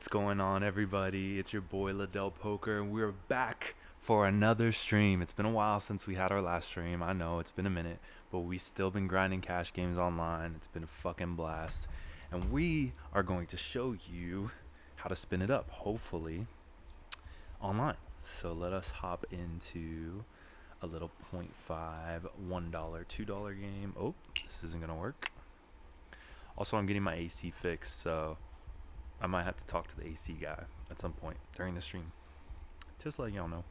What's going on, everybody? It's your boy Liddell Poker, and we're back for another stream. It's been a while since we had our last stream. I know it's been a minute, but we still been grinding cash games online. It's been a fucking blast, and we are going to show you how to spin it up, hopefully online. So let us hop into a little 0.5 $1 $2 game. Oh, this isn't gonna work. Also, I'm getting my AC fixed, so I might have to talk to the AC guy at some point during the stream. Just let y'all know.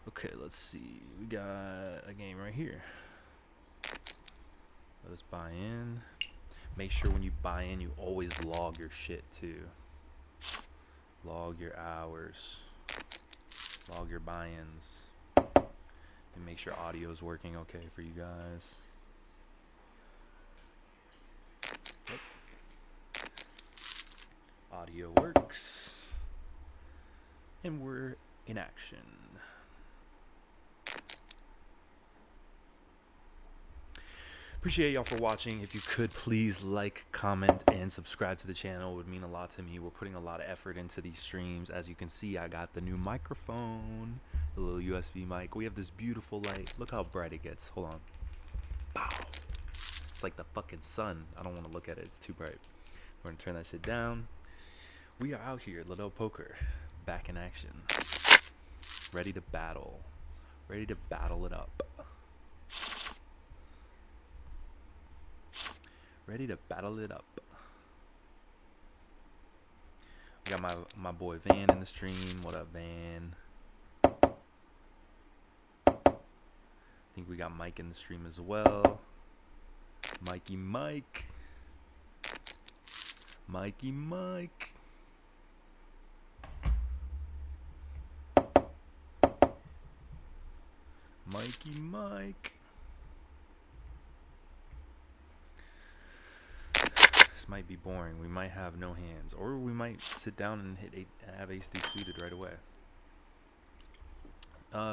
Okay, let's see. We got a game right here. Let us buy in. Make sure when you buy in, you always log your shit too. Log your hours. Log your buy-ins. And make sure audio is working okay for you guys. Yep. Audio works. And we're in action. Appreciate y'all for watching. If you could please like, comment, and subscribe to the channel, it would mean a lot to me. We're putting a lot of effort into these streams. As you can see, I got the new microphone, the little USB mic. We have this beautiful light. Look how bright it gets. Hold on. Pow. It's like the fucking sun. I don't want to look at it. It's too bright. We're gonna turn that shit down. We are out here, Liddell Poker, back in action. Ready to battle. Ready to battle it up. Ready to battle it up. We got my boy Van in the stream. What up, Van? I think we got Mike in the stream as well. Mikey Mike. Mikey Mike. Mikey Mike. This might be boring. We might have no hands, or we might sit down and have ace deuce suited right away.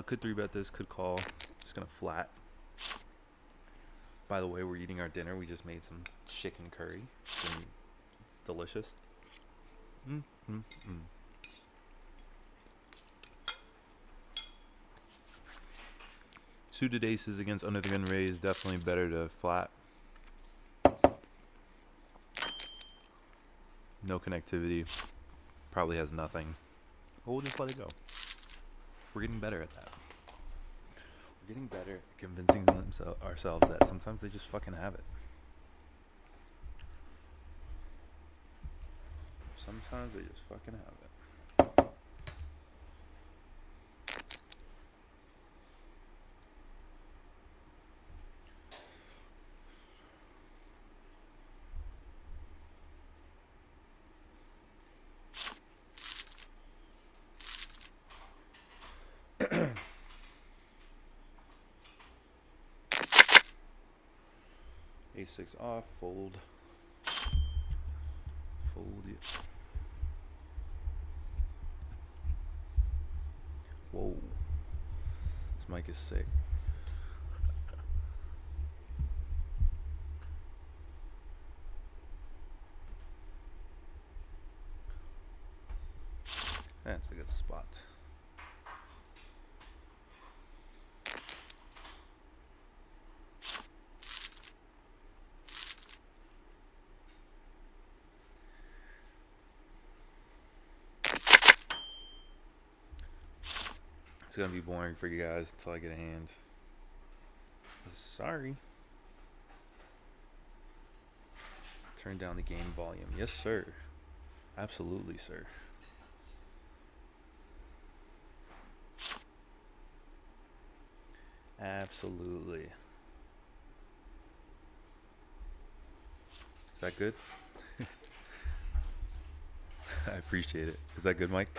Could 3-bet this, could call. Just gonna flat. By the way, we're eating our dinner. We just made some chicken curry. It's delicious. Suited aces against under the gun raise, definitely better to flat. No connectivity. Probably has nothing. But we'll just let it go. We're getting better at that. We're getting better at convincing ourselves that sometimes they just fucking have it. Sometimes they just fucking have it. A6 off, fold. Fold it. Whoa. This mic is sick. That's a good spot. It's gonna be boring for you guys until I get a hand. Sorry. Turn down the game volume. Yes, sir. Absolutely, sir. Absolutely. Is that good? I appreciate it. Is that good, Mike?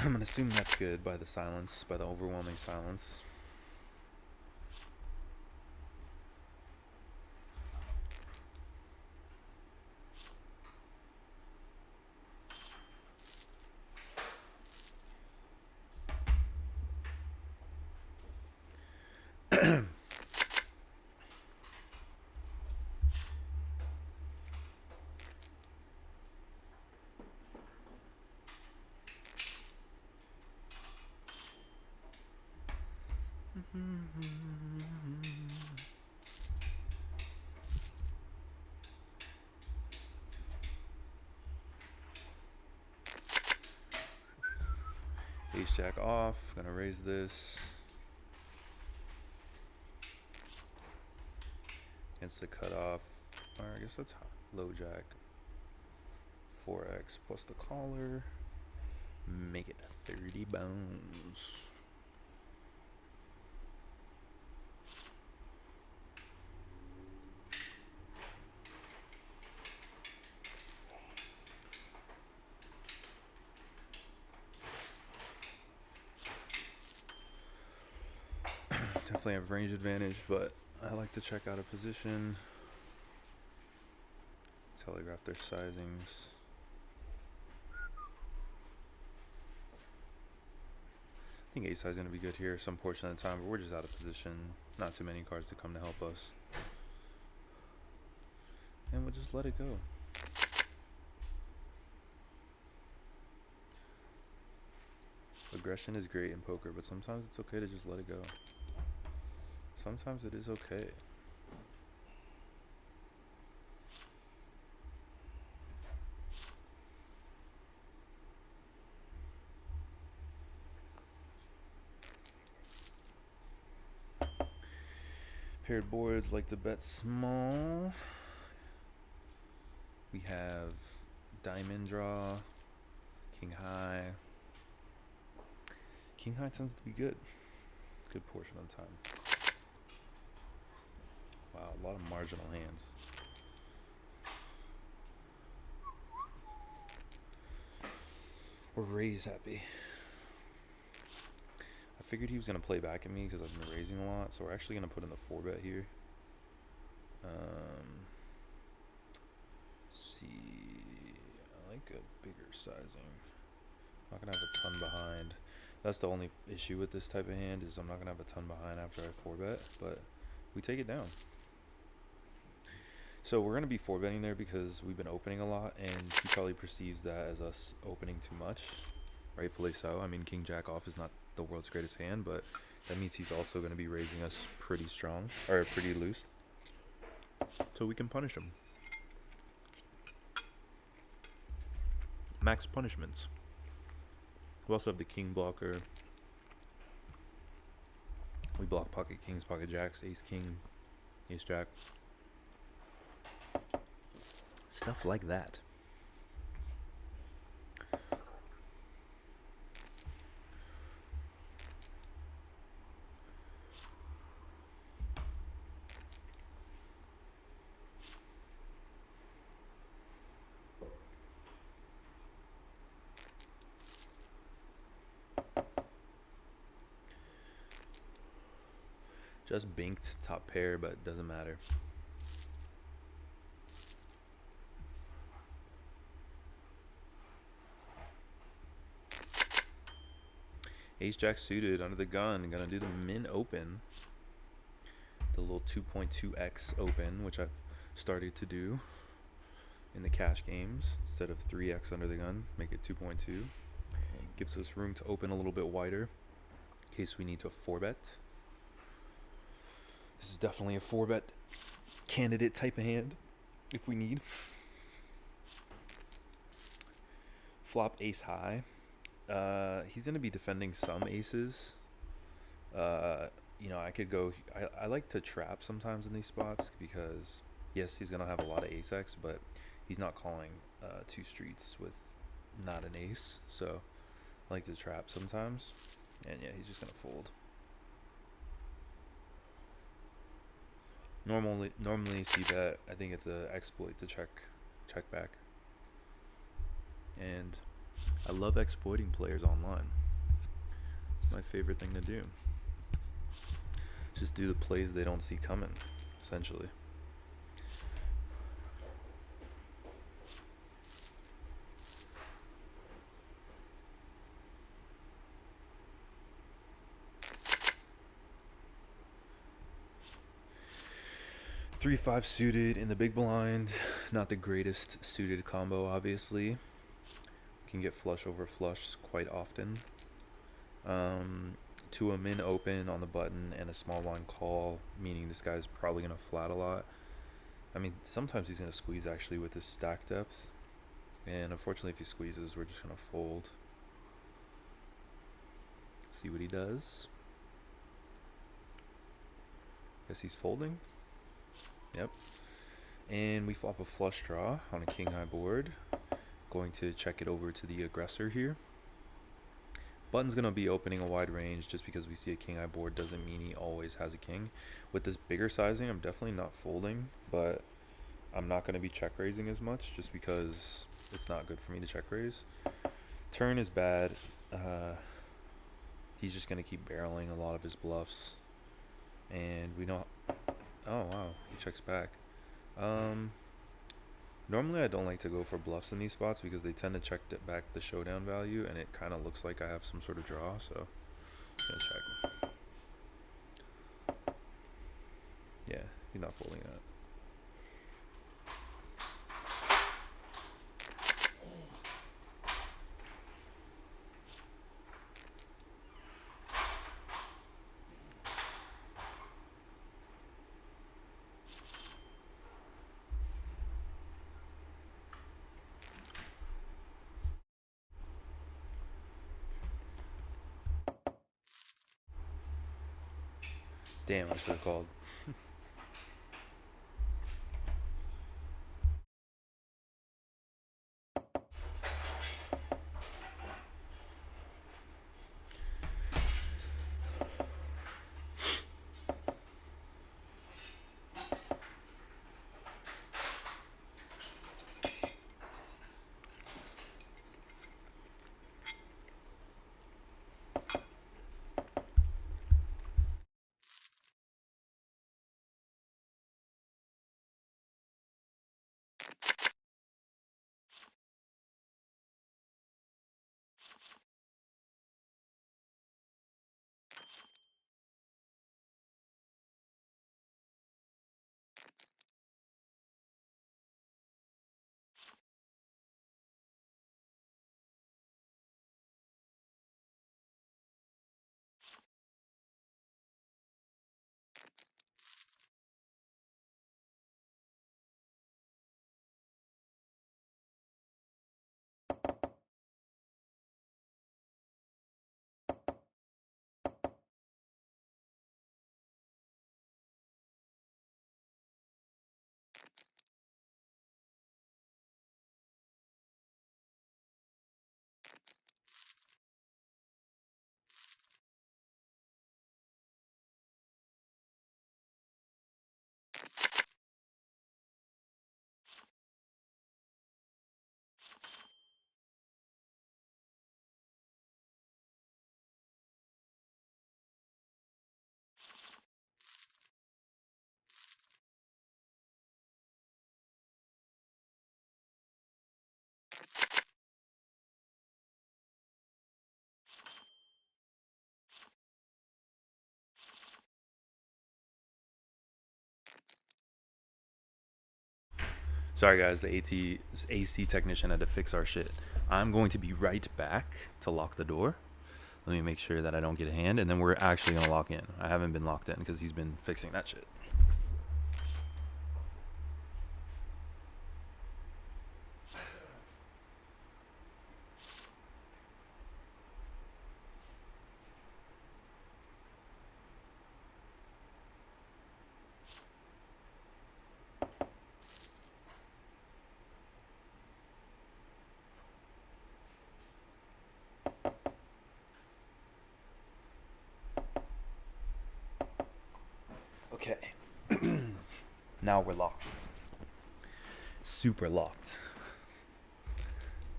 I'm gonna assume that's good by the silence, by the overwhelming silence. Ace jack off, gonna raise this. Against the cutoff, or I guess that's low jack. 4x plus the collar. Make it 30 bones. Definitely have range advantage, but I like to check out a position, telegraph their sizings. I think ace high is going to be good here some portion of the time, but we're just out of position. Not too many cards to come to help us. And we'll just let it go. Aggression is great in poker, but sometimes it's okay to just let it go. Sometimes it is okay. Paired boards like to bet small. We have diamond draw, king high. King high tends to be good. Good portion of the time. Wow, a lot of marginal hands. We're raise happy. I figured he was going to play back at me because I've been raising a lot, so we're actually going to put in the 4-bet here. See, I like a bigger sizing. I'm not going to have a ton behind. That's the only issue with this type of hand, is I'm not going to have a ton behind after I 4-bet, but we take it down. So we're going to be 4-betting there because we've been opening a lot, and he probably perceives that as us opening too much. Rightfully so. I mean, king jack off is not the world's greatest hand, but that means he's also going to be raising us pretty strong, or pretty loose. So we can punish him. Max punishments. We also have the king blocker. We block pocket kings, pocket jacks, ace king, ace jack. Stuff like that. Just binked top pair, but it doesn't matter. Ace jack suited under the gun. Gonna do the min open. The little 2.2x open, which I've started to do in the cash games. Instead of 3x under the gun, make it 2.2. Gives us room to open a little bit wider in case we need to 4-bet. This is definitely a 4-bet candidate type of hand if we need. Flop ace high. He's going to be defending some aces. You know, I could go... I like to trap sometimes in these spots because, yes, he's going to have a lot of ace-x, but he's not calling 2 streets with not an ace. So I like to trap sometimes. And yeah, he's just going to fold. Normally see that. I think it's an exploit to check back. And I love exploiting players online. It's my favorite thing to do. Just do the plays they don't see coming, essentially. 3-5 suited in the big blind. Not the greatest suited combo, obviously. Can get flush over flush quite often. To a min open on the button and a small blind call, meaning this guy's probably going to flat a lot. I mean, sometimes he's going to squeeze actually with his stack depth. And unfortunately, if he squeezes, we're just going to fold. Let's see what he does. Guess he's folding. Yep. And we flop a flush draw on a king high board. Going to check it over to the aggressor here. Button's going to be opening a wide range. Just because we see a king high board doesn't mean he always has a king. With this bigger sizing, I'm definitely not folding, but I'm not going to be check raising as much just because it's not good for me to check raise. Turn is bad. He's just going to keep barreling a lot of his bluffs. And we know... Oh, wow. He checks back. Normally I don't like to go for bluffs in these spots because they tend to check back the showdown value, and it kind of looks like I have some sort of draw, so I'm gonna check. Yeah, he's not folding that. Damn, I should have called. Sorry guys, the AC technician had to fix our shit. I'm going to be right back to lock the door. Let me make sure that I don't get a hand, and then we're actually going to lock in. I haven't been locked in because he's been fixing that shit. Okay. Now we're locked. Super locked.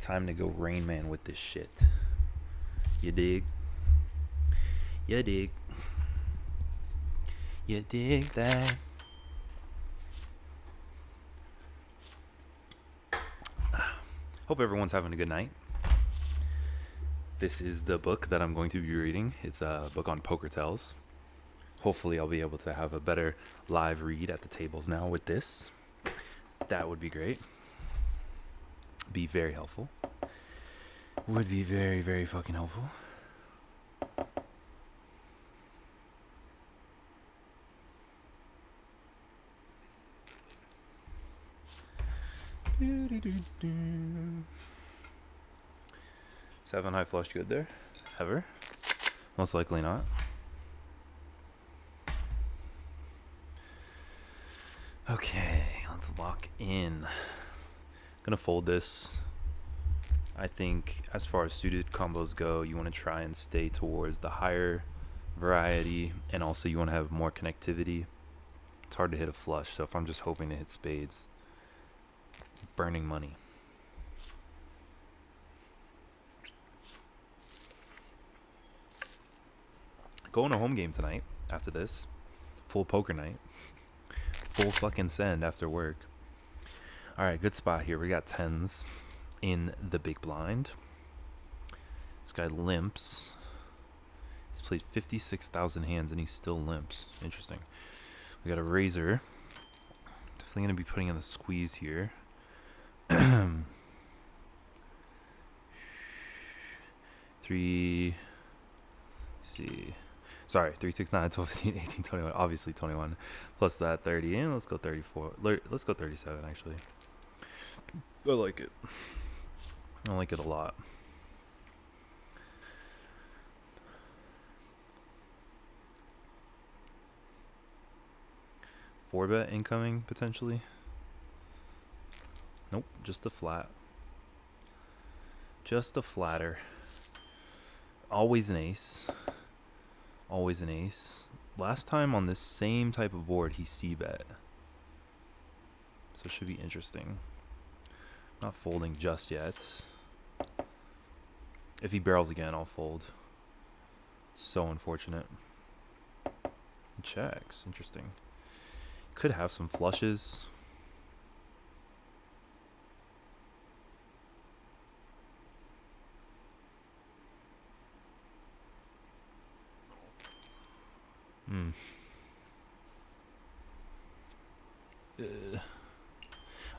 Time to go Rain Man with this shit. You dig? You dig? You dig that? Hope everyone's having a good night. This is the book that I'm going to be reading. It's a book on poker tells. Hopefully I'll be able to have a better live read at the tables now with this. That would be great. Be very helpful. Would be very, very fucking helpful. Seven high flush good there? Ever? Most likely not. Okay, let's lock in. Gonna fold this. I think as far as suited combos go, you want to try and stay towards the higher variety, and also you want to have more connectivity. It's hard to hit a flush, so if I'm just hoping to hit spades, burning money. Going to home game tonight after this. Full poker night. Full fucking send after work. Alright, good spot here. We got tens in the big blind. This guy limps. He's played 56,000 hands and he still limps. Interesting. We got a razor. Definitely going to be putting in the squeeze here. Three. Let's see. Sorry, 3, 6, 9, 12, 15, 18, 21. Obviously 21. Plus that 30. And let's go 34. Let's go 37, actually. I like it. I like it a lot. Four bet incoming, potentially. Nope, just a flat. Just a flatter. Always an ace. Always an ace. Last time on this same type of board, he c-bet. So it should be interesting. Not folding just yet. If he barrels again, I'll fold. So unfortunate. He checks. Interesting. Could have some flushes.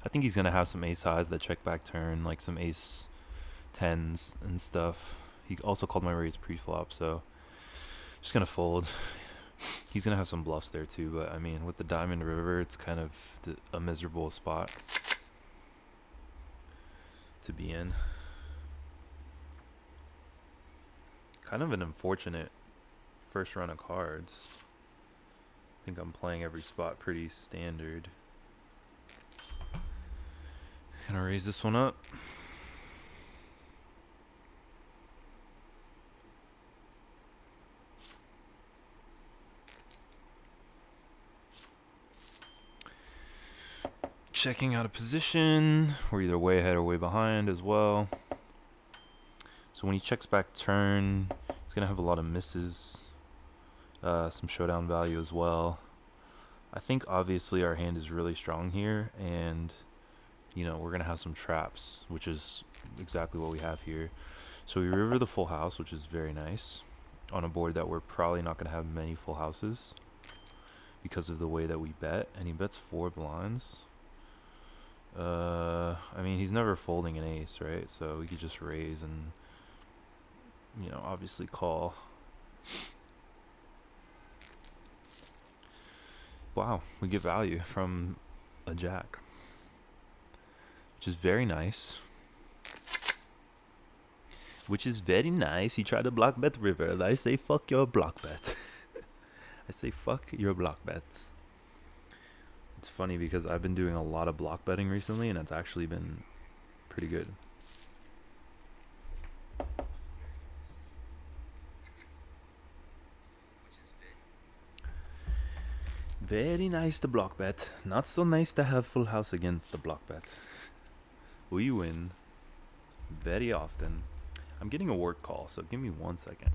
I think he's going to have some ace highs that check back turn, like some ace tens and stuff. He also called my raise pre-flop, so just going to fold. He's going to have some bluffs there too, but I mean, with the diamond river, it's kind of a miserable spot to be in. Kind of an unfortunate first run of cards. I think I'm playing every spot pretty standard. Gonna raise this one up. Checking out a position. We're either way ahead or way behind as well. So when he checks back turn, he's gonna have a lot of misses. Some showdown value as well. I think obviously our hand is really strong here, and you know, we're gonna have some traps, which is exactly what we have here. So we river the full house, which is very nice, on a board that we're probably not gonna have many full houses because of the way that we bet, and he bets 4 blinds. I mean, he's never folding an ace, right? So we could just raise and, you know, obviously call. Wow, we get value from a jack, which is very nice. Which is very nice. He tried to block bet river, and I say fuck your block bet. I say fuck your block bets. It's funny because I've been doing a lot of block betting recently, and it's actually been pretty good. Very nice to block bet. Not so nice to have full house against the block bet. We win very often. I'm getting a work call, so give me 1 second.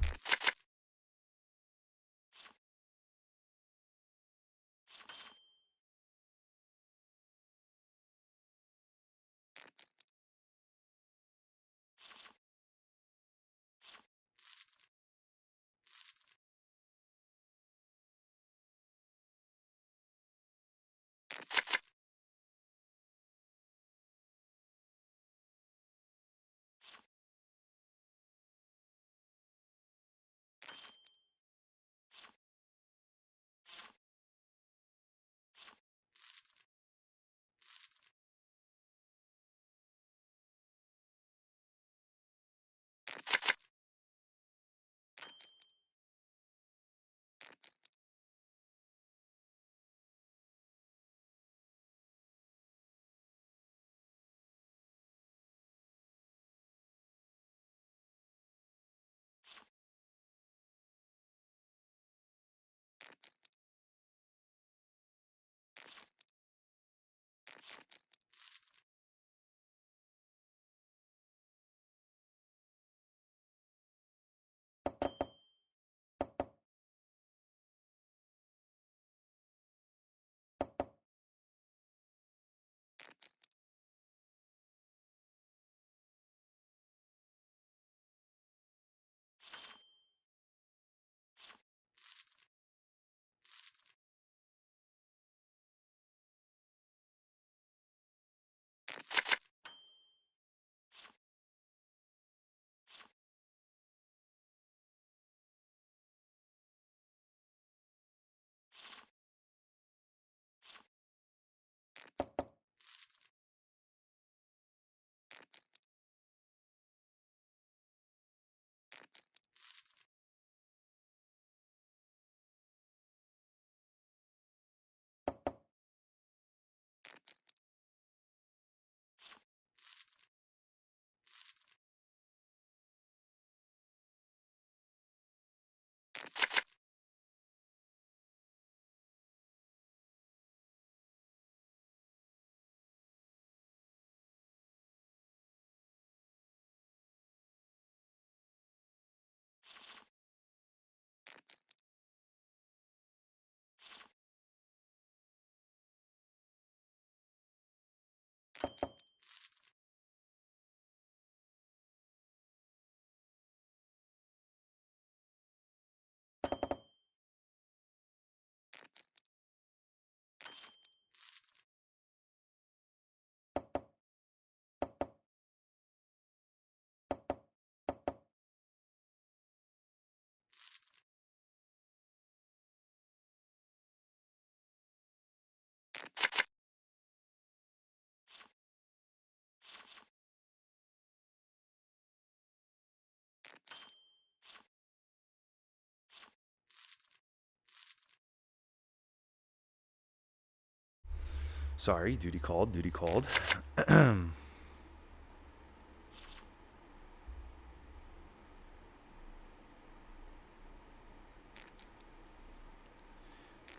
Sorry, duty called, duty called.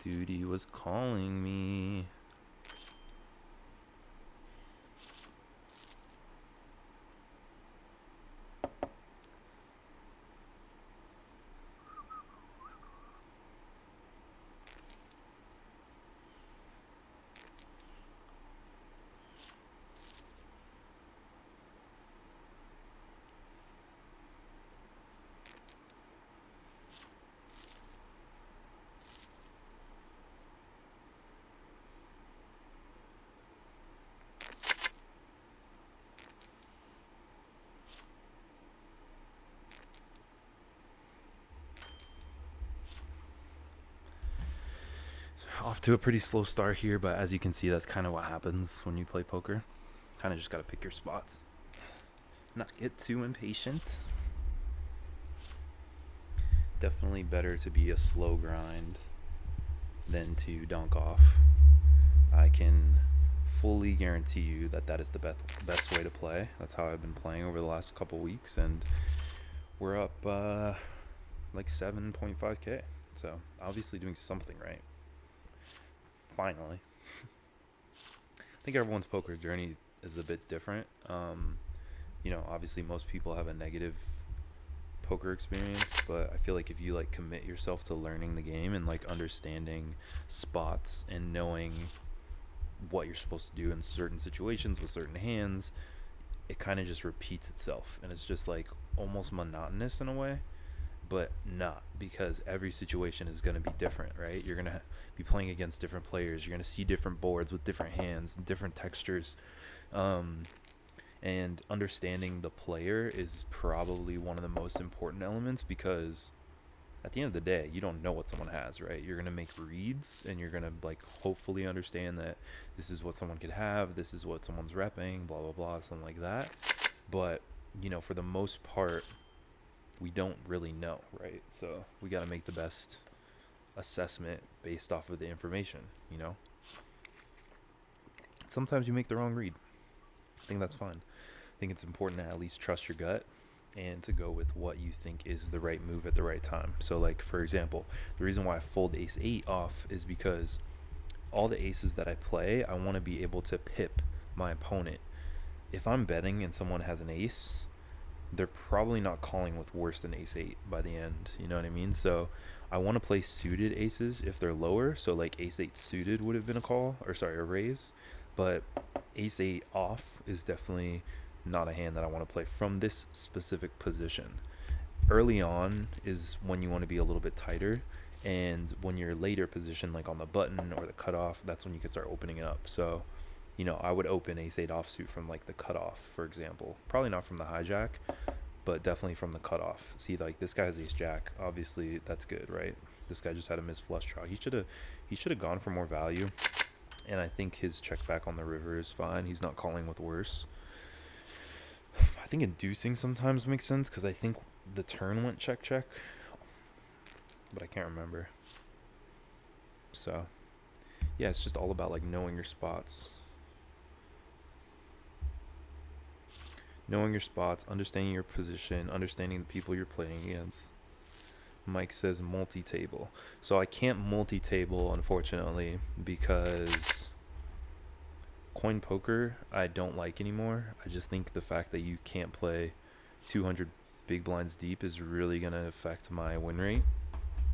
Duty was calling me. Off to a pretty slow start here, but as you can see, that's kind of what happens when you play poker. Kind of just got to pick your spots. Not get too impatient. Definitely better to be a slow grind than to dunk off. I can fully guarantee you that that is the best way to play. That's how I've been playing over the last couple weeks, and we're up like 7.5k. So obviously doing something right. Finally. I think everyone's poker journey is a bit different. You know, obviously most people have a negative poker experience, but I feel like if you like commit yourself to learning the game and like understanding spots and knowing what you're supposed to do in certain situations with certain hands, it kind of just repeats itself, and it's just like almost monotonous in a way, but not, because every situation is going to be different, right? You're going to be playing against different players. You're going to see different boards with different hands, different textures. And understanding the player is probably one of the most important elements, because at the end of the day, you don't know what someone has, right? You're going to make reads, and you're going to like hopefully understand that this is what someone could have, this is what someone's repping, blah, blah, blah, something like that. But, you know, for the most part, we don't really know, right? So we got to make the best assessment based off of the information, you know? Sometimes you make the wrong read. I think that's fine. I think it's important to at least trust your gut and to go with what you think is the right move at the right time. So like, for example, the reason why I fold ace 8 off is because all the aces that I play, I want to be able to pip my opponent. If I'm betting and someone has an ace, they're probably not calling with worse than ace 8 by the end, you know what I mean? So I want to play suited aces if they're lower, so like ace 8 suited would have been a call, or sorry, a raise, but ace 8 off is definitely not a hand that I want to play from this specific position. Early on is when you want to be a little bit tighter, and when you're later position, like on the button or the cutoff, that's when you can start opening it up. So, you know, I would open ace 8 offsuit from like the cutoff, for example. Probably not from the hijack, but definitely from the cutoff. See, like this guy has ace jack. Obviously, that's good, right? This guy just had a missed flush draw. He should have gone for more value, and I think his check back on the river is fine. He's not calling with worse. I think inducing sometimes makes sense, because I think the turn went check check, but I can't remember. So yeah, it's just all about like knowing your spots. Knowing your spots, understanding your position, understanding the people you're playing against. Mike says multi-table. So I can't multi-table, unfortunately, because coin poker I don't like anymore. I just think the fact that you can't play 200 big blinds deep is really going to affect my win rate,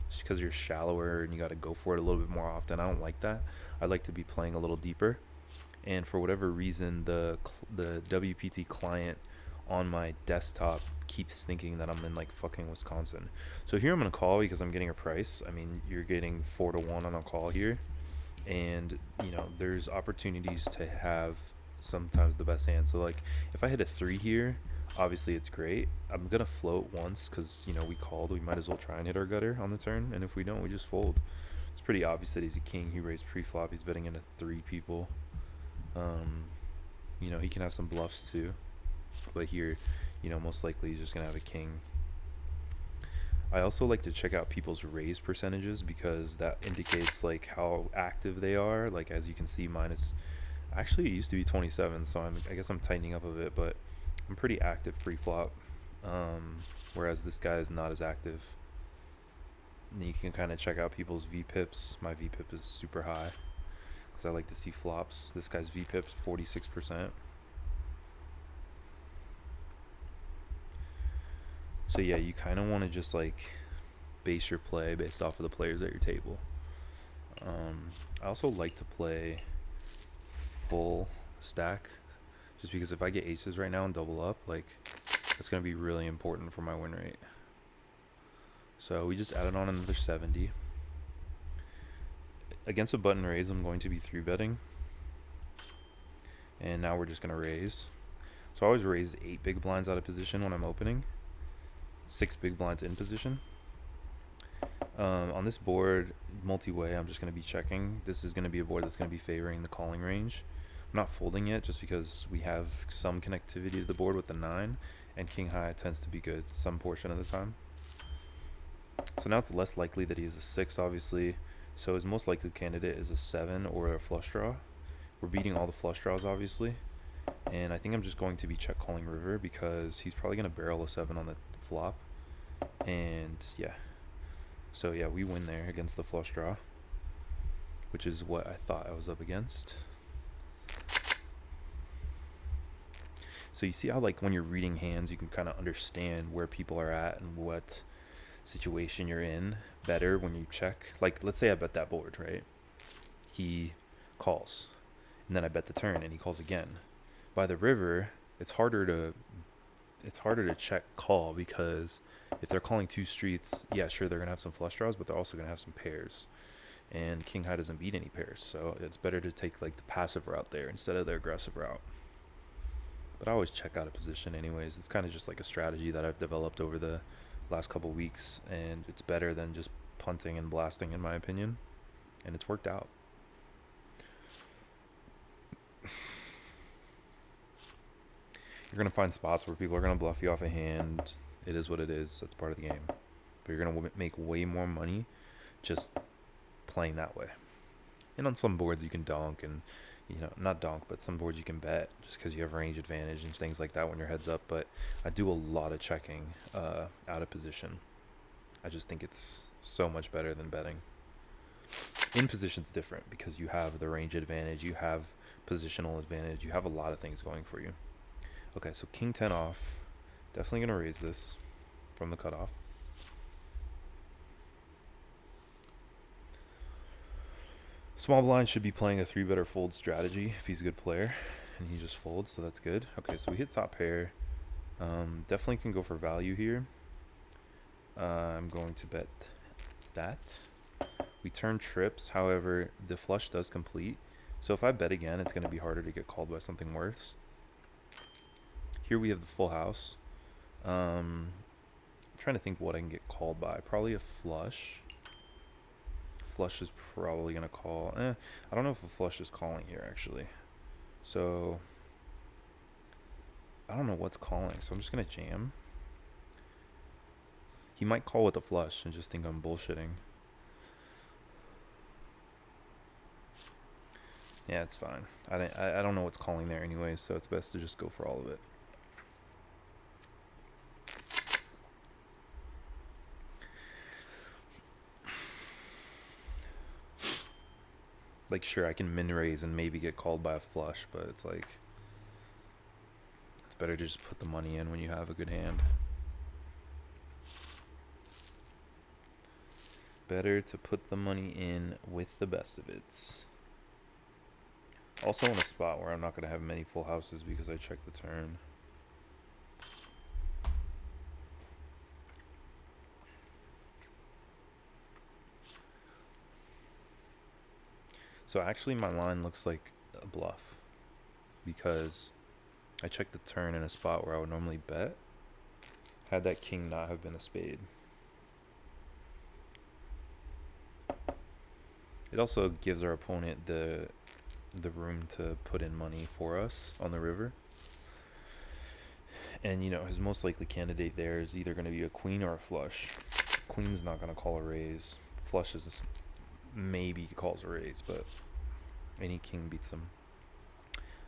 just because you're shallower and you got to go for it a little bit more often. I don't like that. I like to be playing a little deeper. And for whatever reason, the WPT client on my desktop keeps thinking that I'm in like fucking Wisconsin. So here I'm gonna call because I'm getting a price. I mean, you're getting 4-1 on a call here, and you know there's opportunities to have sometimes the best hand. So like if I hit a 3 here, obviously it's great. I'm gonna float once because you know we called. We might as well try and hit our gutter on the turn, and if we don't, we just fold. It's pretty obvious that he's a king. He raised pre-flop. He's betting into 3 people. You know, he can have some bluffs too, but here, you know, most likely he's just gonna have a king. I also like to check out people's raise percentages, because that indicates like how active they are. Like as you can see, mine is Actually, it used to be 27, so I guess I'm tightening up a bit, but I'm pretty active pre-flop. Whereas this guy is not as active. And you can kind of check out people's VPIPs. My VPIP is super high because I like to see flops. This guy's VPIP's 46%. So yeah, you kind of want to just like base your play based off of the players at your table. I also like to play full stack just because if I get aces right now and double up, like that's going to be really important for my win rate. So we just added on another 70. Against a button raise, I'm going to be 3-betting. And now we're just going to raise. So I always raise 8 big blinds out of position when I'm opening. 6 big blinds in position. On this board, multi-way, I'm just going to be checking. This is going to be a board that's going to be favoring the calling range. I'm not folding it just because we have some connectivity to the board with the 9, and king high tends to be good some portion of the time. So now it's less likely that he has a 6, obviously. So his most likely candidate is a 7 or a flush draw. We're beating all the flush draws, obviously. And I think I'm just going to be check calling river because he's probably going to barrel a 7 on the flop. And yeah. So yeah, we win there against the flush draw, which is what I thought I was up against. So you see how like when you're reading hands, you can kind of understand where people are at and what situation you're in better when you check. Like let's say I bet that board, right? He calls, and then I bet the turn, and he calls again. By the river, it's harder to check call because if they're calling 2 streets, yeah, sure, they're gonna have some flush draws, but they're also gonna have some pairs. And king high doesn't beat any pairs, so it's better to take like the passive route there instead of the aggressive route. But I always check out a position anyways. It's kind of just like a strategy that I've developed over the last couple weeks, and it's better than just punting and blasting in my opinion, and it's worked out. You're gonna find spots where people are gonna bluff you off a hand. It is what it is. That's part of the game. But you're gonna make way more money just playing that way. And on some boards you can donk, and not donk, but some boards you can bet just because you have range advantage and things like that when your head's up. But I do a lot of checking out of position. I just think it's so much better than betting. In position's different because you have the range advantage, you have positional advantage, you have a lot of things going for you. Okay, so king 10 off. Definitely gonna raise this from the cutoff. Small blind should be playing a 3-better fold strategy if he's a good player, and he just folds, so that's good. Okay, so we hit top pair. Definitely can go for value here. I'm going to bet that. We turn trips, however, the flush does complete. So if I bet again, it's going to be harder to get called by something worse. Here we have the full house. I'm trying to think what I can get called by. Probably a flush. Flush is probably going to call. I don't know if a flush is calling here, actually. So I don't know what's calling, so I'm just going to jam. He might call with a flush and just think I'm bullshitting. Yeah, it's fine. I don't know what's calling there anyways, so it's best to just go for all of it. Like, sure, I can min raise and maybe get called by a flush, but it's like, it's better to just put the money in when you have a good hand. Better to put the money in with the best of it. Also in a spot where I'm not going to have many full houses because I checked the turn. So actually my line looks like a bluff because I checked the turn in a spot where I would normally bet had that king not have been a spade. It also gives our opponent the room to put in money for us on the river. And his most likely candidate there is either going to be a queen or a flush. Queen's not going to call a raise. Flush is maybe calls a raise, but any king beats him.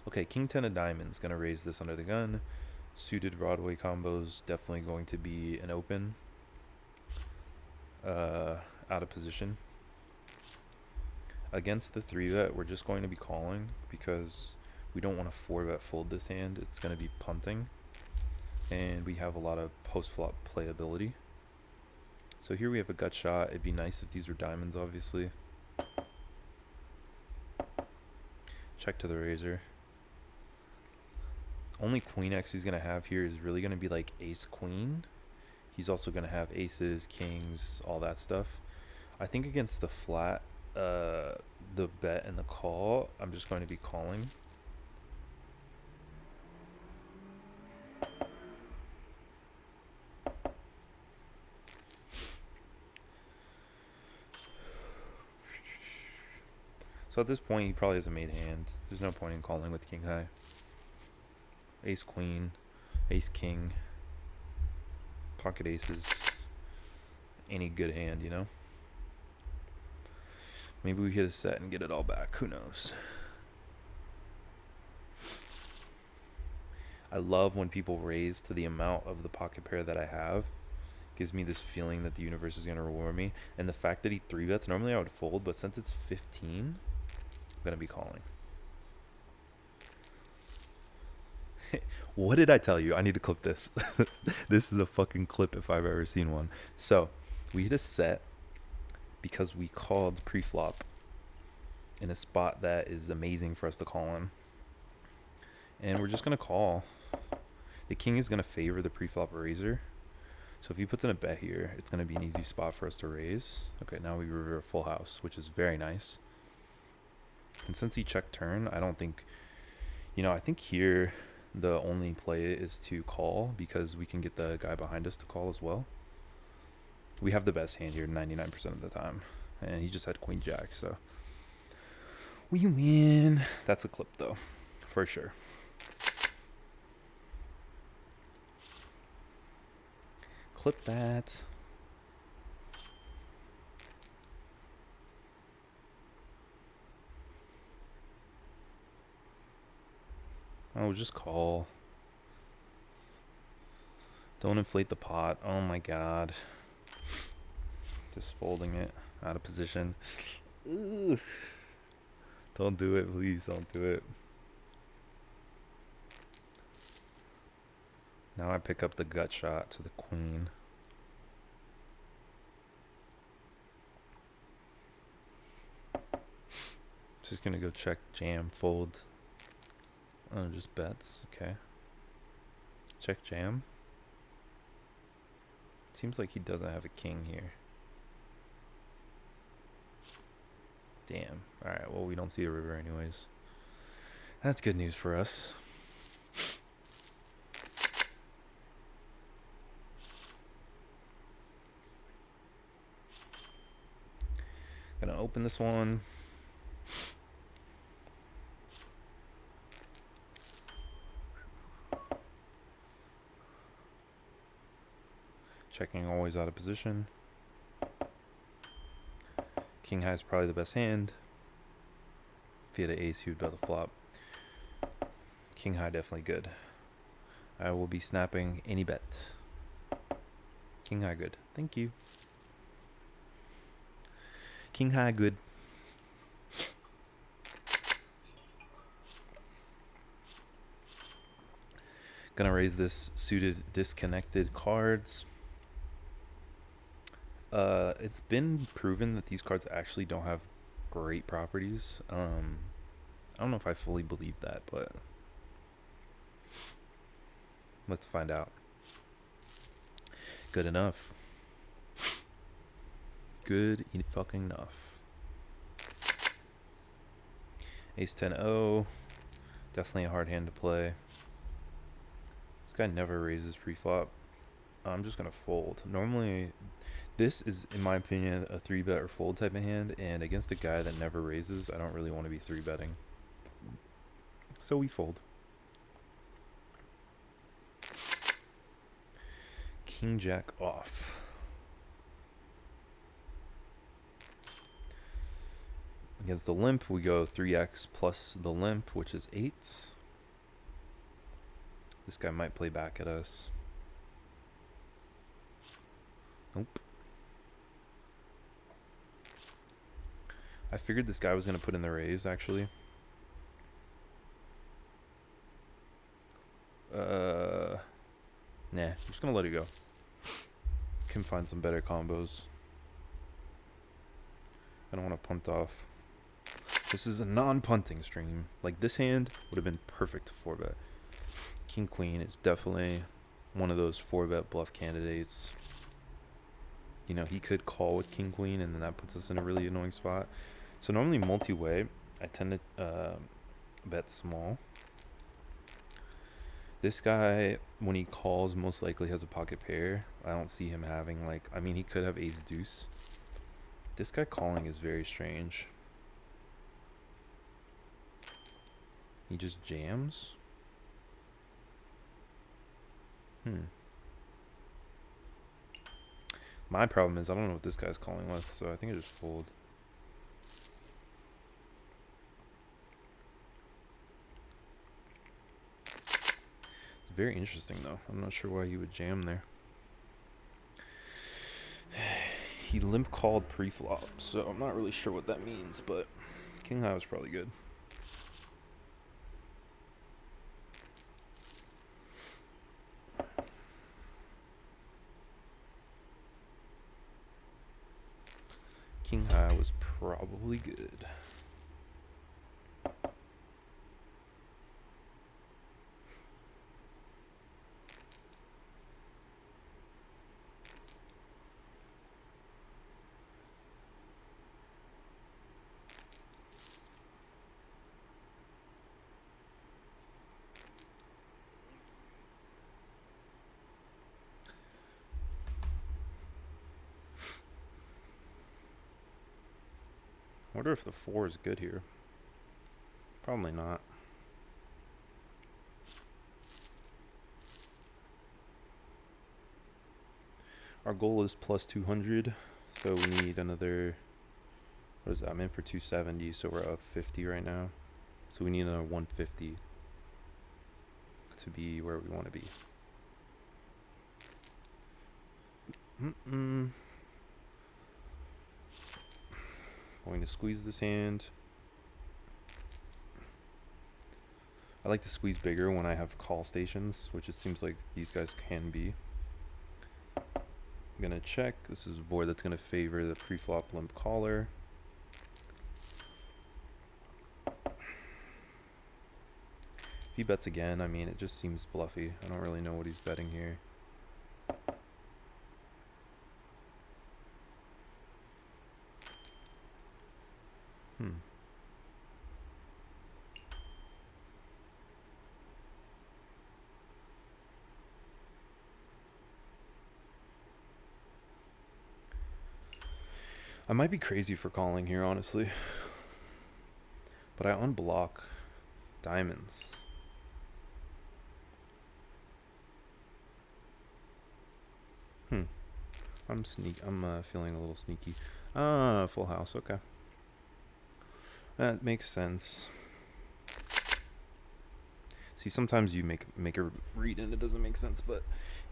Okay, king 10 of diamonds. Going to raise this under the gun. Suited Broadway combos definitely going to be an open. Out of position. Against the 3-bet, we're just going to be calling because we don't want to 4-bet fold this hand. It's going to be punting. And we have a lot of post-flop playability. So here we have a gut shot. It'd be nice if these were diamonds, obviously. Check to the razor. Only queen X he's going to have here is really going to be like ace queen. He's also going to have aces, kings, all that stuff. I think against the flat, the bet and the call, I'm just going to be calling. So at this point, he probably has a made hand. There's no point in calling with king high. Ace queen, ace king, pocket aces, any good hand, you know? Maybe we hit a set and get it all back. Who knows? I love when people raise to the amount of the pocket pair that I have. Gives me this feeling that the universe is going to reward me. And the fact that he 3-bets, normally I would fold, but since it's 15, I'm going to be calling. What did I tell you? I need to clip this. This is a fucking clip if I've ever seen one. So, we hit a set because we called pre-flop in a spot that is amazing for us to call in. And we're just going to call. The king is going to favor the pre-flop raiser. So if he puts in a bet here, it's going to be an easy spot for us to raise. Okay, now we revert full house, which is very nice. And since he checked turn, I don't think, you know, I think here the only play is to call because we can get the guy behind us to call as well. We have the best hand here 99% of the time. And he just had queen jack, so we win. That's a clip though, for sure. Clip that. Oh, just call. Don't inflate the pot. Oh my god. Just folding it out of position. Ugh. Don't do it, please. Don't do it. Now I pick up the gut shot to the queen. Just gonna go check, jam, fold. Oh, just bets. Okay. Check, jam. Seems like he doesn't have a king here. Damn. Alright, well, we don't see a river anyways. That's good news for us. Gonna open this one. Checking always out of position. King high is probably the best hand. If he had an ace, he would bet the flop. King high definitely good. I will be snapping any bet. King high good. Thank you. King high good. Gonna raise this suited disconnected cards. It's been proven that these cards actually don't have great properties. I don't know if I fully believe that, but let's find out. Good enough. Good fucking enough. Ace 10-0. Definitely a hard hand to play. This guy never raises pre-flop. I'm just gonna fold. Normally, this is, in my opinion, a 3-bet or fold type of hand, and against a guy that never raises, I don't really want to be 3-betting. So we fold. King jack off. Against the limp, we go 3x plus the limp, which is 8. This guy might play back at us. Nope. I figured this guy was going to put in the raise, actually. Nah, I'm just going to let it go. Can find some better combos. I don't want to punt off. This is a non-punting stream. Like, this hand would have been perfect to 4-bet. King Queen is definitely one of those 4-bet bluff candidates. You know, he could call with King Queen, and then that puts us in a really annoying spot. So normally multi-way, I tend to bet small. This guy, when he calls, most likely has a pocket pair. I don't see him having, like, I mean, he could have ace deuce. This guy calling is very strange. He just jams. My problem is I don't know what this guy's calling with, so I think I just fold. Very interesting, though. I'm not sure why he would jam there. He limp called pre-flop, so I'm not really sure what that means, but king high was probably good. King high was probably good. I wonder if the 4 is good here. Probably not. Our goal is plus 200, so we need another, what is that? I'm in for 270, so we're up 50 right now. So we need another 150 to be where we want to be. Going to squeeze this hand. I like to squeeze bigger when I have call stations, which it seems like these guys can be. I'm gonna check. This is a board that's gonna favor the pre-flop limp caller. If he bets again, I mean, it just seems bluffy. I don't really know what he's betting here. I might be crazy for calling here, honestly. But I unblock diamonds. I'm feeling a little sneaky. Full house, okay. That makes sense. See, sometimes you make a read and it doesn't make sense, but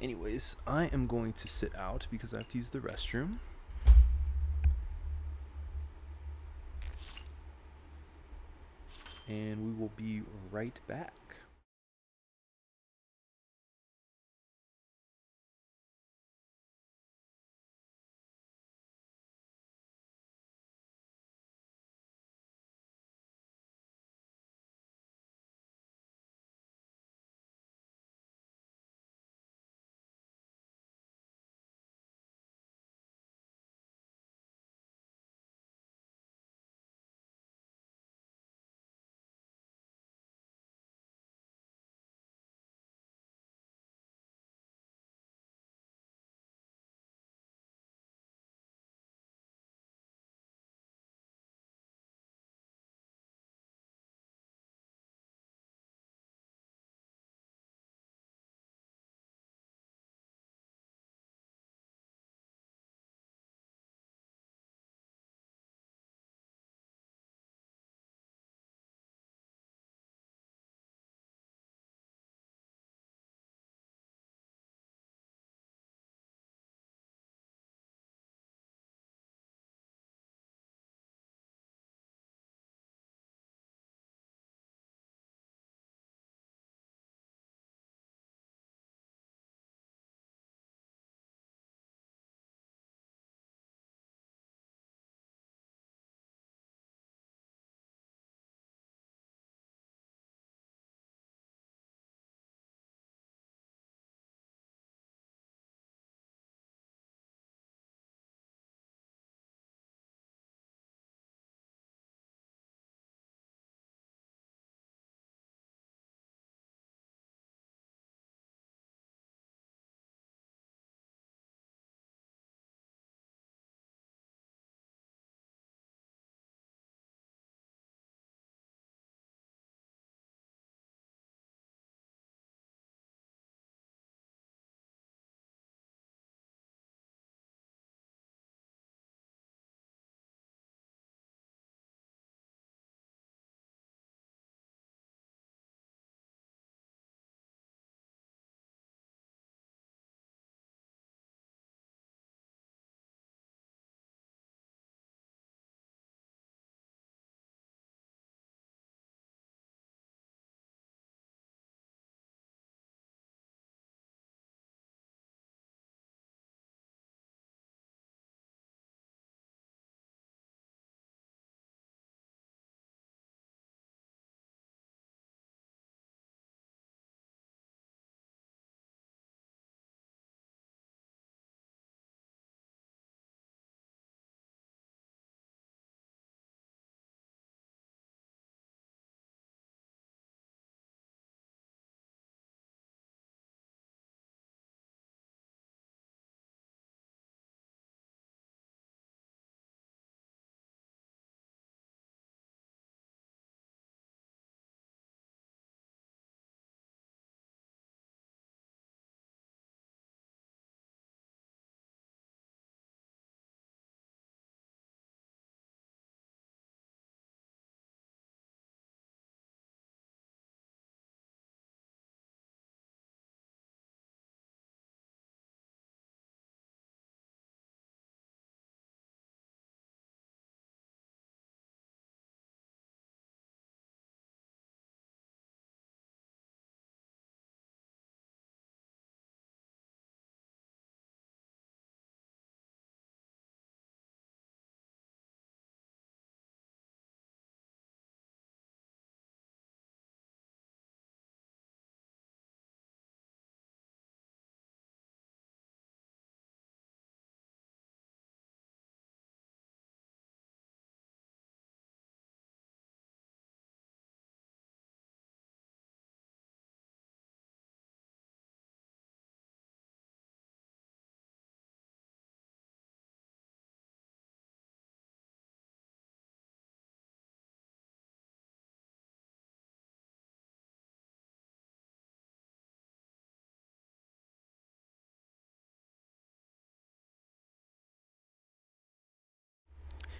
anyways, I am going to sit out because I have to use the restroom. And we will be right back.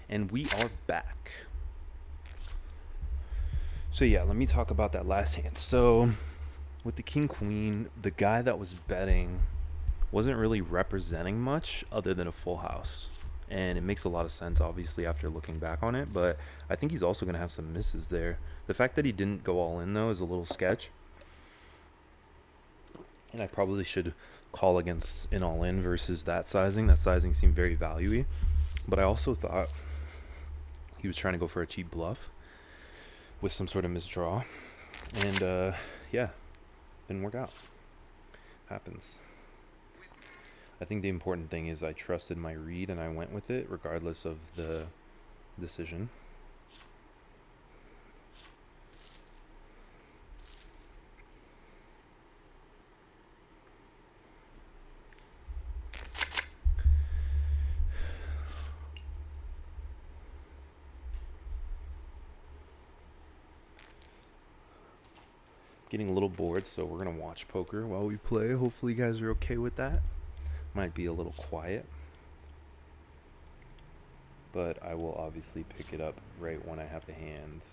And we are back. So yeah, let me talk about that last hand. So with the king queen, the guy that was betting wasn't really representing much other than a full house. And it makes a lot of sense, obviously, after looking back on it. But I think he's also going to have some misses there. The fact that he didn't go all in, though, is a little sketch. And I probably should call against an all in versus that sizing. That sizing seemed very value-y. But I also thought he was trying to go for a cheap bluff with some sort of misdraw. And yeah, didn't work out. Happens. I think the important thing is I trusted my read and I went with it regardless of the decision. Getting a little bored, so we're going to watch poker while we play. Hopefully you guys are okay with that. Might be a little quiet, but I will obviously pick it up right when I have the hands.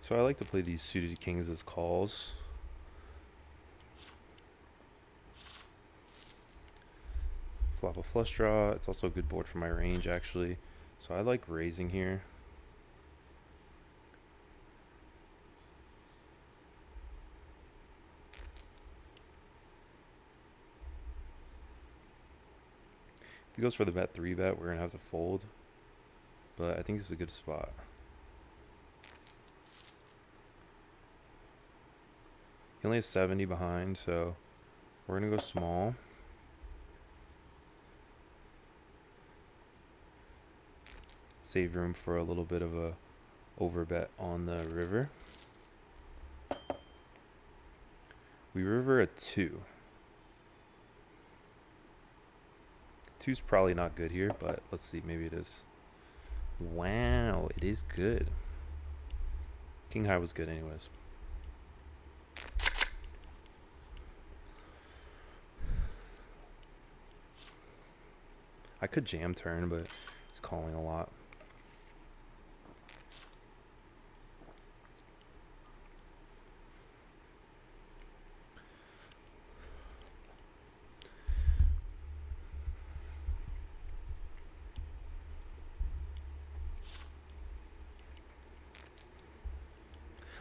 So I like to play these suited kings as calls. Flop a flush draw. It's also a good board for my range, actually. So I like raising here. If he goes for the bet 3-bet, we're going to have to fold. But I think this is a good spot. He only has 70 behind, so we're going to go small. Save room for a little bit of a overbet on the river. We river a 2. 2's probably not good here, but let's see, maybe it is. Wow, it is good. King high was good anyways. I could jam turn, but it's calling a lot.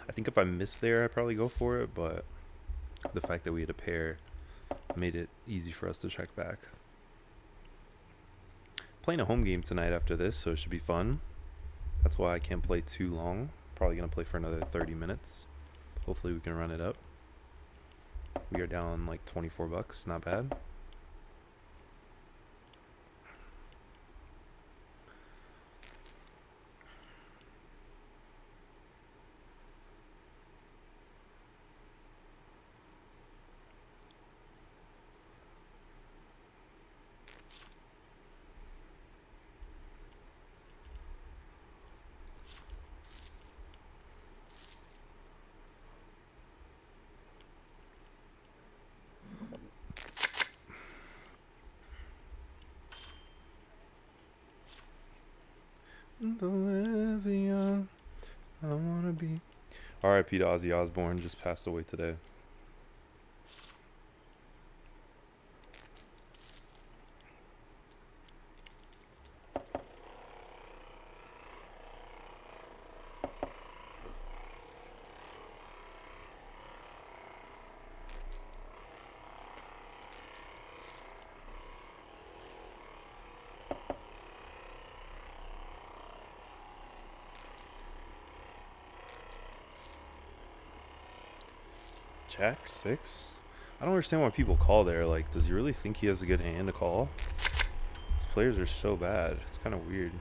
I think if I missed there, I'd probably go for it, but the fact that we had a pair made it easy for us to check back. Playing a home game tonight after this, so it should be fun. That's why I can't play too long. Probably going to play for another 30 minutes. Hopefully we can run it up. We are down like 24 bucks, not bad. Bolivia, I wanna be. R.I.P. to Ozzy Osbourne, just passed away today. Jack 6? I don't understand why people call there. Like, does he really think he has a good hand to call? These players are so bad. It's kind of weird.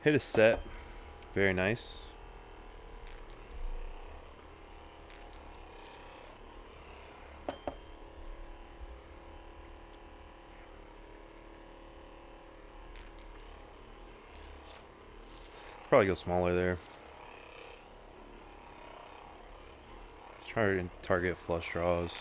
Hit a set. Very nice. Probably go smaller there. Let's try to target flush draws.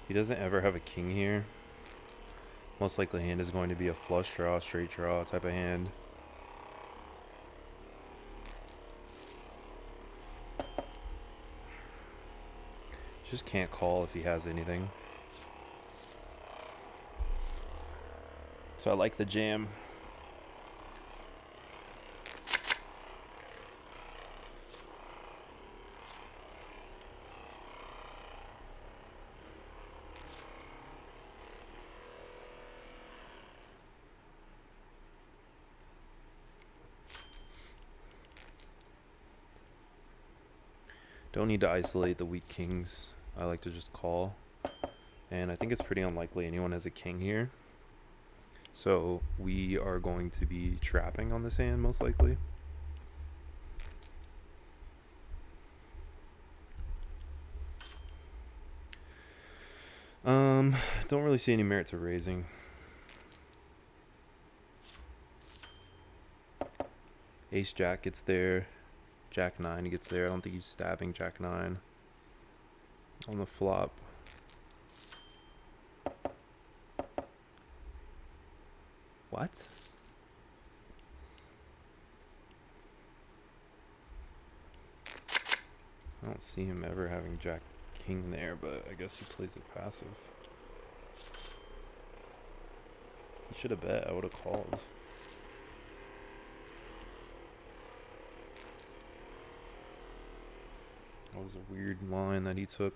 He doesn't ever have a king here. Most likely hand is going to be a flush draw, straight draw type of hand. Just can't call if he has anything. So I like the jam. Don't need to isolate the weak kings. I like to just call. And I think it's pretty unlikely anyone has a king here. So we are going to be trapping on this hand most likely. Don't really see any merit to raising. Ace Jack gets there. Jack 9 gets there. I don't think he's stabbing Jack 9 on the flop. What? I don't see him ever having Jack King there, but I guess he plays it passive. He should have bet. I would have called. That was a weird line that he took.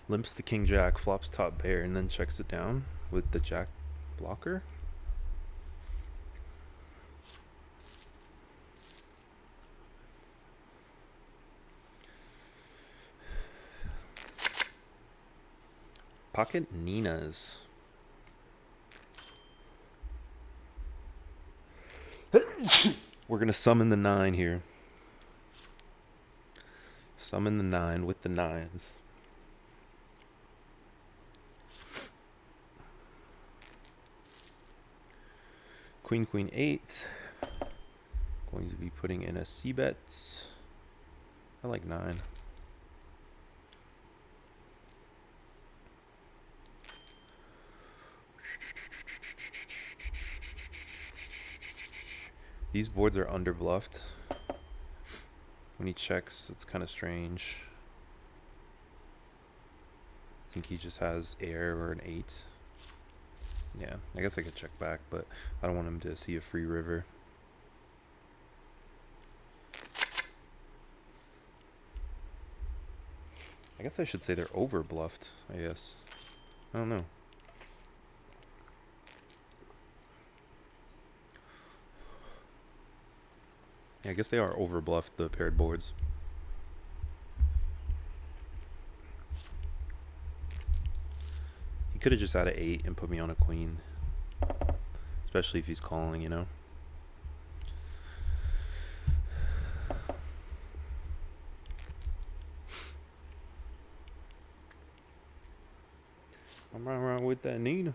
Limps the king jack, flops top pair, and then checks it down with the jack blocker. Pocket Ninas. We're gonna summon the 9 here. Summon the 9 with the 9s. Queen, queen 8. Going to be putting in a c-bet. I like 9. These boards are underbluffed. When he checks, it's kind of strange. I think he just has air or an 8. Yeah, I guess I could check back, but I don't want him to see a free river. I guess I should say they're overbluffed, I guess. I don't know. Yeah, I guess they are overbluffed, the paired boards. He could have just had an 8 and put me on a queen. Especially if he's calling, you know. I'm right around with that Nina.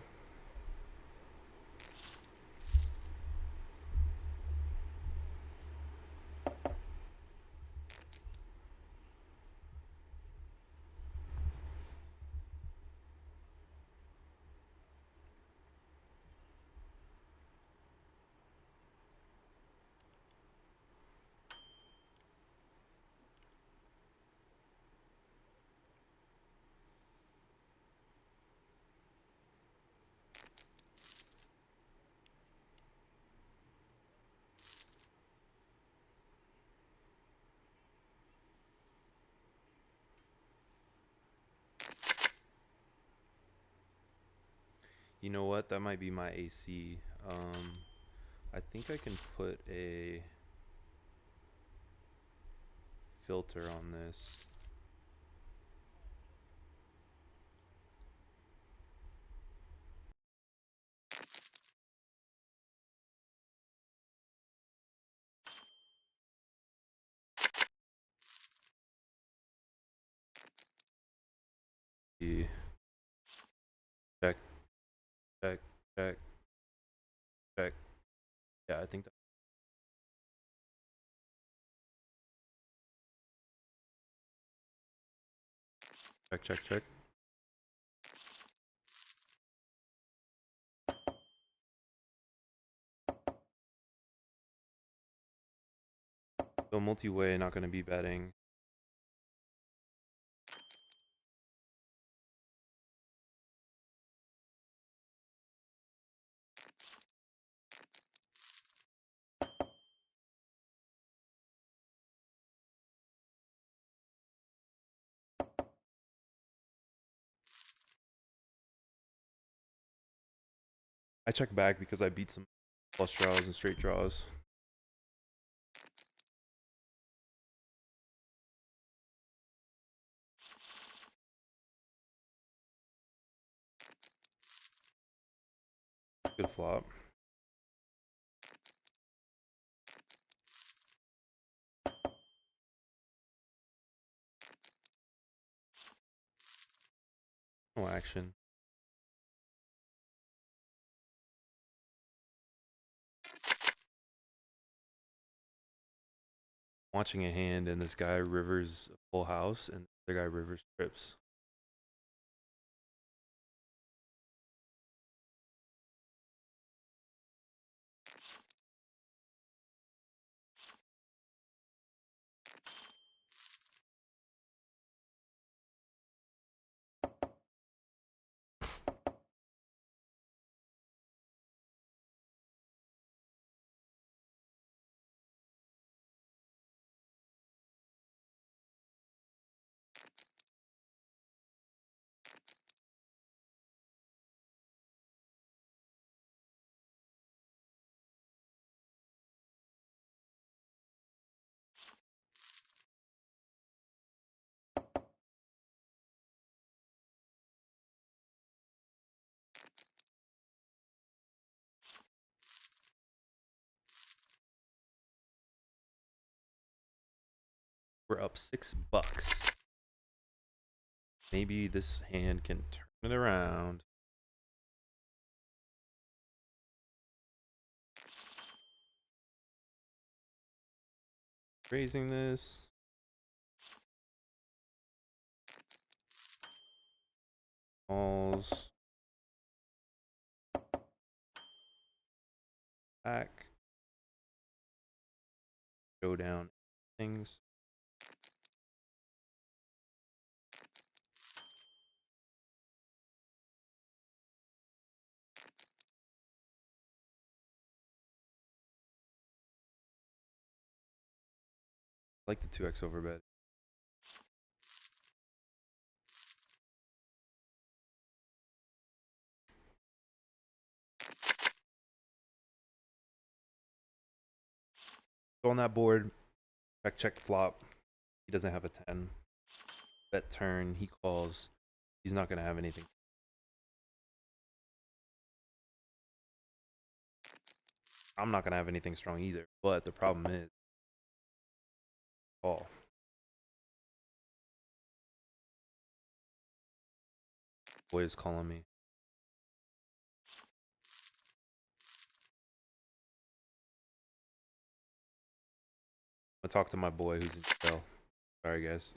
You know what? That might be my AC. I think I can put a filter on this. Check, check, check, check. Yeah, I think that. Check, check, check. So multi-way, not going to be betting. I check back because I beat some flush draws and straight draws. Good flop. No action. Watching a hand and this guy rivers a full house and the guy rivers trips. We're up $6. Maybe this hand can turn it around. Raising this. Calls. Back. Go down things. I like the 2x overbet. So on that board, check flop. He doesn't have a 10. Bet turn, he calls. He's not going to have anything. I'm not going to have anything strong either. But the problem is, call. Boy is calling me. I'm going to talk to my boy who's in jail. Sorry, guys.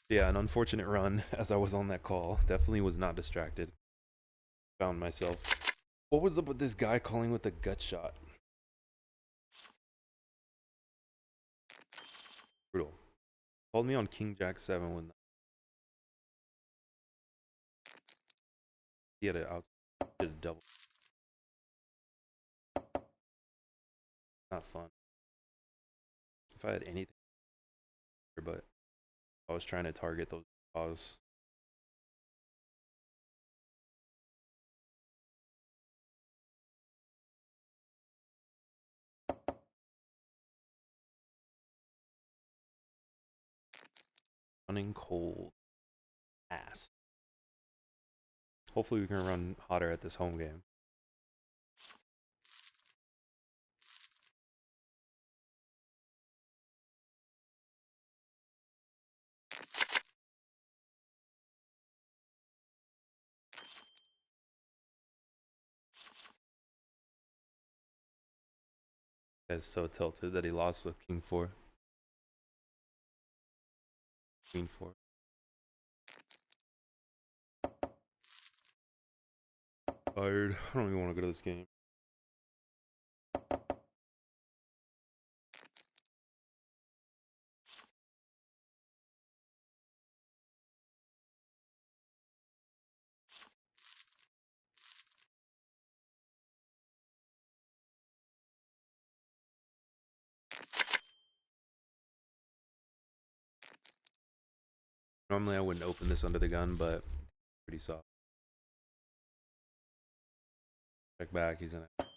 Yeah, an unfortunate run as I was on that call. Definitely was not distracted. Found myself. What was up with this guy calling with a gut shot? Brutal. Called me on King Jack 7 when he had it out. Did a double. Not fun. If I had anything, but I was trying to target those draws. Running cold. Ass. Hopefully we can run hotter at this home game. Is so tilted that he lost with King 4. Queen 4. Tired. I don't even want to go to this game. Normally I wouldn't open this under the gun, but pretty soft. Check back, he's in it.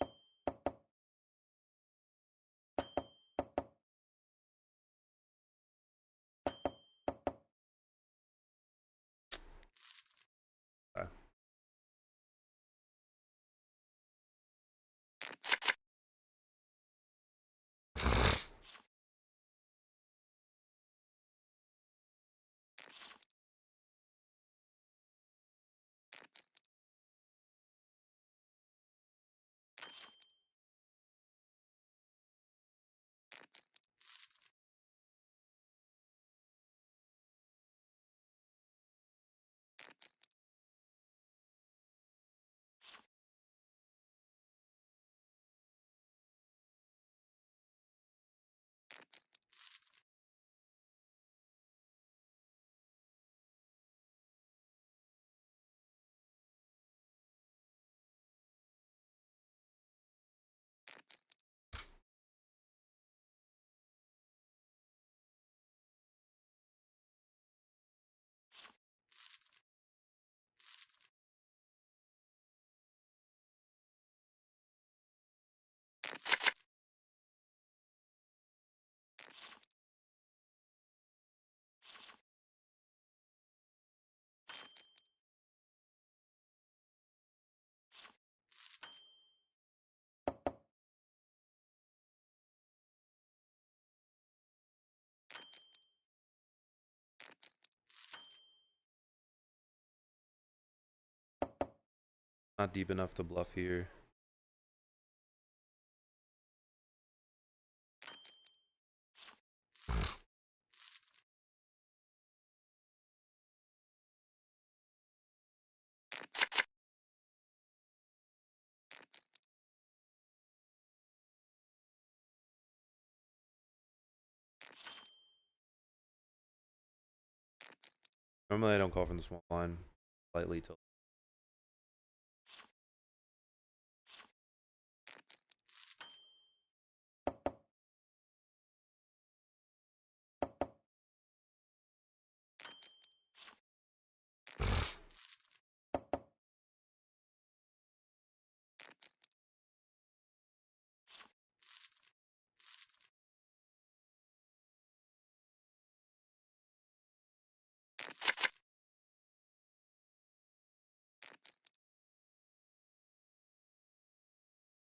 Not deep enough to bluff here. Normally I don't call from the small blind. Slightly tilt.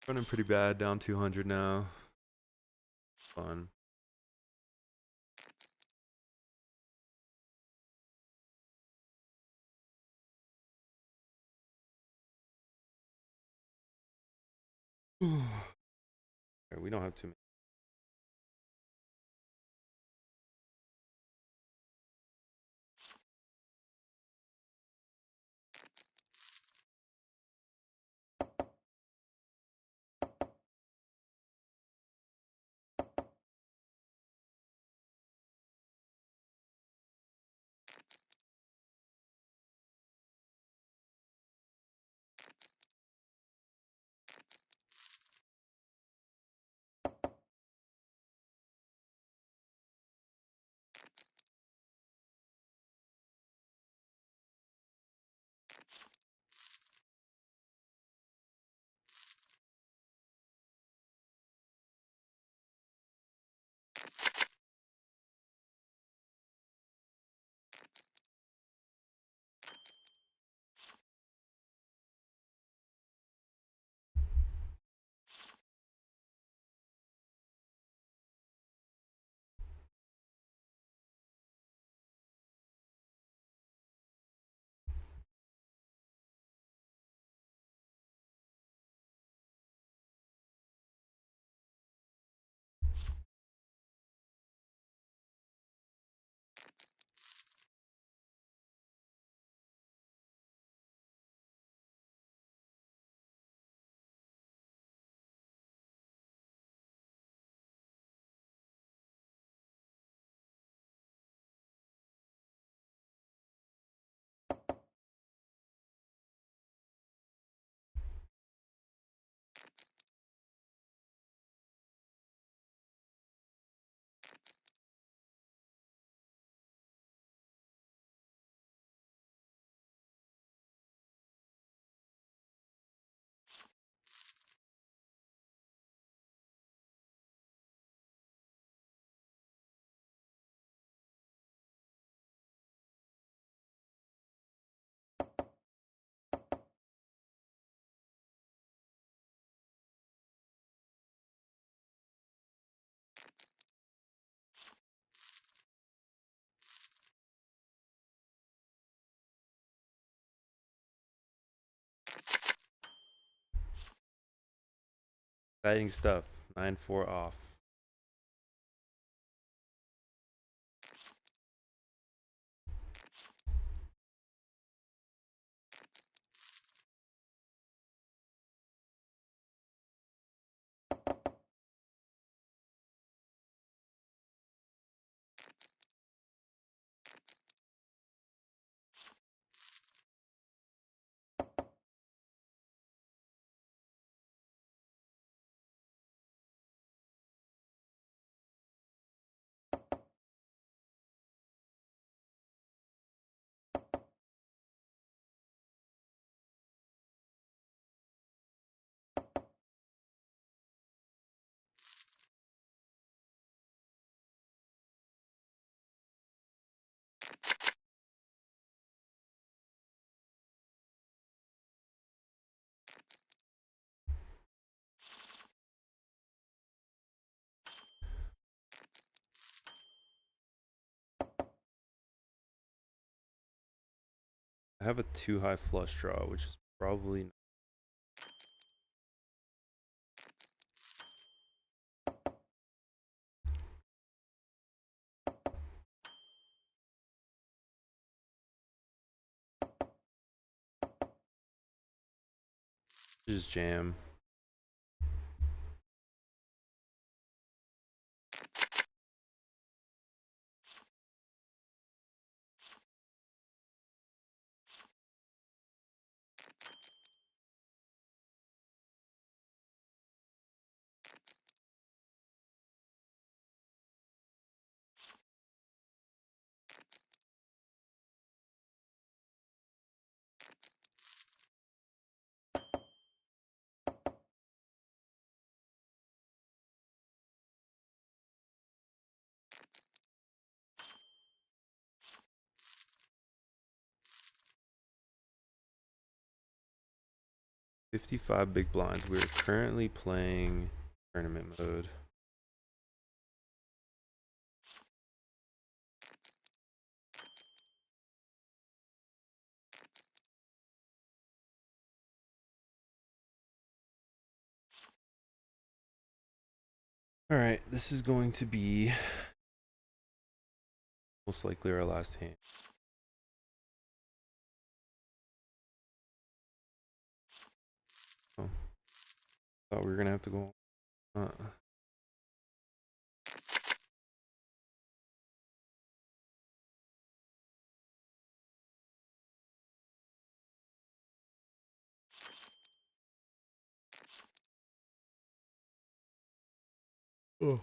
Running pretty bad, down 200 now. Fun. We don't have too many. Exciting stuff. 9-4 off. I have a too high flush draw, which is probably just jam. 55 big blinds. We're currently playing tournament mode. All right, this is going to be most likely our last hand. Oh, thought we were gonna have to go on. Oh.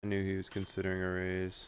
I knew he was considering a raise.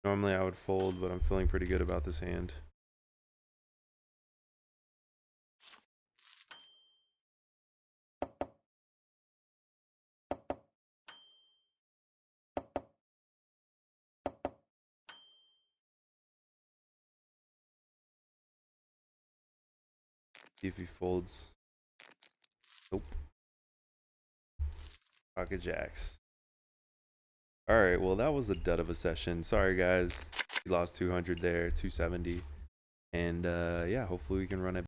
Normally I would fold, but I'm feeling pretty good about this hand. See if he folds. Nope. Pocket jacks. Alright, well that was a dud of a session. Sorry guys. We lost 200 there, 270. And yeah, hopefully we can run it